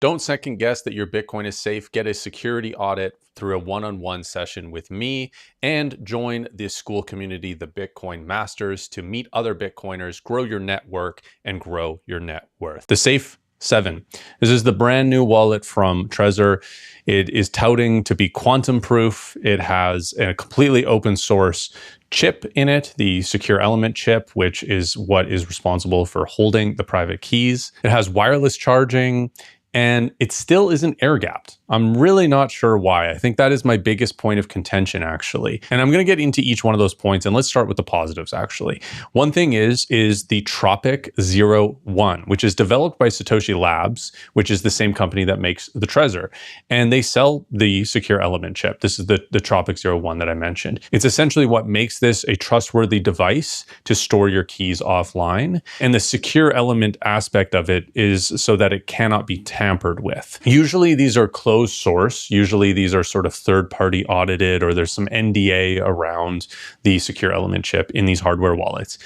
Don't second guess that your Bitcoin is safe. Get a security audit through a one-on-one session with me and join the school community, the Bitcoin Masters, to meet other Bitcoiners, grow your network, and grow your net worth. The Safe 7. This is the brand new wallet from Trezor. It is touting to be quantum proof. It has a completely open source chip in it, the secure element chip, which is what is responsible for holding the private keys. It has wireless charging, and it still isn't air-gapped. I'm really not sure why. I think that is my biggest point of contention, actually. And I'm going to get into each one of those points, and let's start with the positives, actually. One thing is the Tropic 01, which is developed by Satoshi Labs, which is the same company that makes the Trezor. And they sell the secure element chip. This is the Tropic 01 that I mentioned. It's essentially what makes this a trustworthy device to store your keys offline. And the secure element aspect of it is so that it cannot be tampered with. Usually these are closed source. Usually these are sort of third-party audited, or there's some NDA around the secure element chip in these hardware wallets.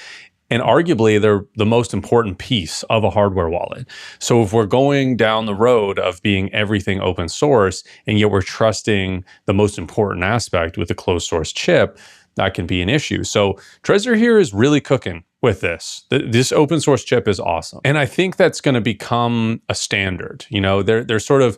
And arguably, they're the most important piece of a hardware wallet. So if we're going down the road of being everything open source, and yet we're trusting the most important aspect with a closed source chip, that can be an issue. So Trezor here is really cooking with this. This open source chip is awesome. And I think that's going to become a standard. You know, they're sort of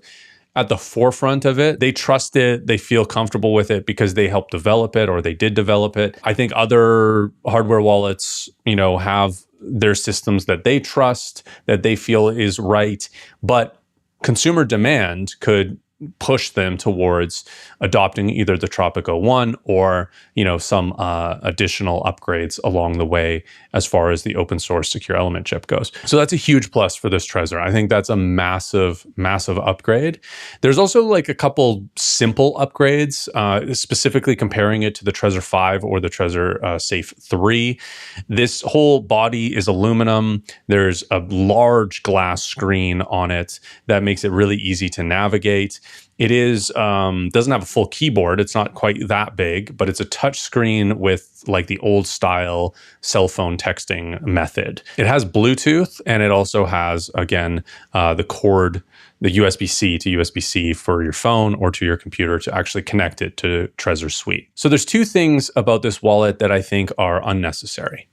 at the forefront of it. They trust it. They feel comfortable with it because they helped develop it, or they did develop it. I think other hardware wallets, you know, have their systems that they trust, that they feel is right, but consumer demand could push them towards adopting either the Tropic 01 or, you know, some additional upgrades along the way as far as the open source secure element chip goes. So that's a huge plus for this Trezor. I think that's a massive, massive upgrade. There's also like a couple simple upgrades, specifically comparing it to the Trezor 5 or the Trezor Safe 3. This whole body is aluminum. There's a large glass screen on it that makes it really easy to navigate. It is doesn't have a full keyboard. It's not quite that big, but it's a touch screen with like the old style cell phone texting method. It has Bluetooth, and it also has, again, the cord, the USB-C to USB-C for your phone or to your computer to actually connect it to Trezor Suite. So there's two things about this wallet that I think are unnecessary.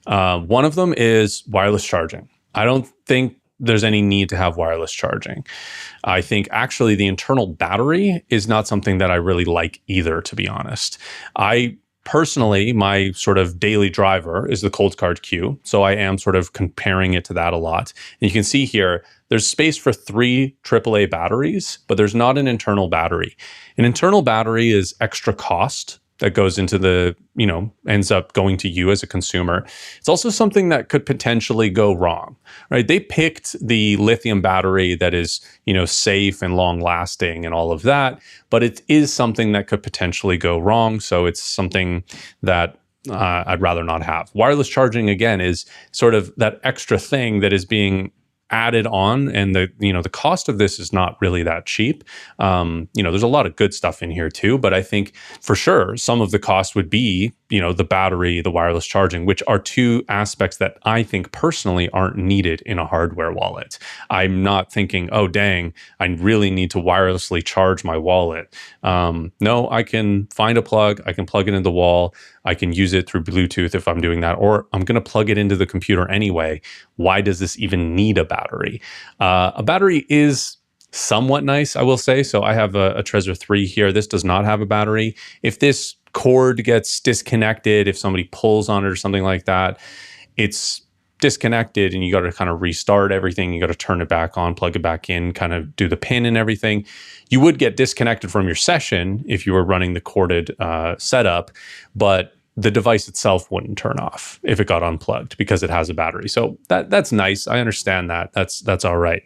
One of them is wireless charging. I don't think there's any need to have wireless charging. I think actually the internal battery is not something that I really like either, to be honest. I personally, my sort of daily driver is the Cold Card Q. So I am sort of comparing it to that a lot. And you can see here, there's space for 3 AAA batteries, but there's not an internal battery. An internal battery is extra cost that goes into the, you know, ends up going to you as a consumer. It's also something that could potentially go wrong, right? They picked the lithium battery that is, you know, safe and long lasting and all of that, but it is something that could potentially go wrong. So it's something that I'd rather not have. Wireless charging, again, is sort of that extra thing that is being added on, and the, you know, the cost of this is not really that cheap. You know, there's a lot of good stuff in here too, but I think for sure some of the cost would be, you know, the battery, the wireless charging, which are two aspects that I think personally aren't needed in a hardware wallet. I'm not thinking, oh dang, I really need to wirelessly charge my wallet. No, I can find a plug, I can plug it into the wall, I can use it through Bluetooth if I'm doing that, or I'm going to plug it into the computer anyway. Why does this even need a battery? A battery is somewhat nice, I will say. So I have a Trezor 3 here. This does not have a battery. If this cord gets disconnected, if somebody pulls on it or something like that, it's disconnected and you got to kind of restart everything. You got to turn it back on, plug it back in, kind of do the pin and everything. You would get disconnected from your session if you were running the corded setup, but the device itself wouldn't turn off if it got unplugged because it has a battery. So that's nice. I understand that. That's all right.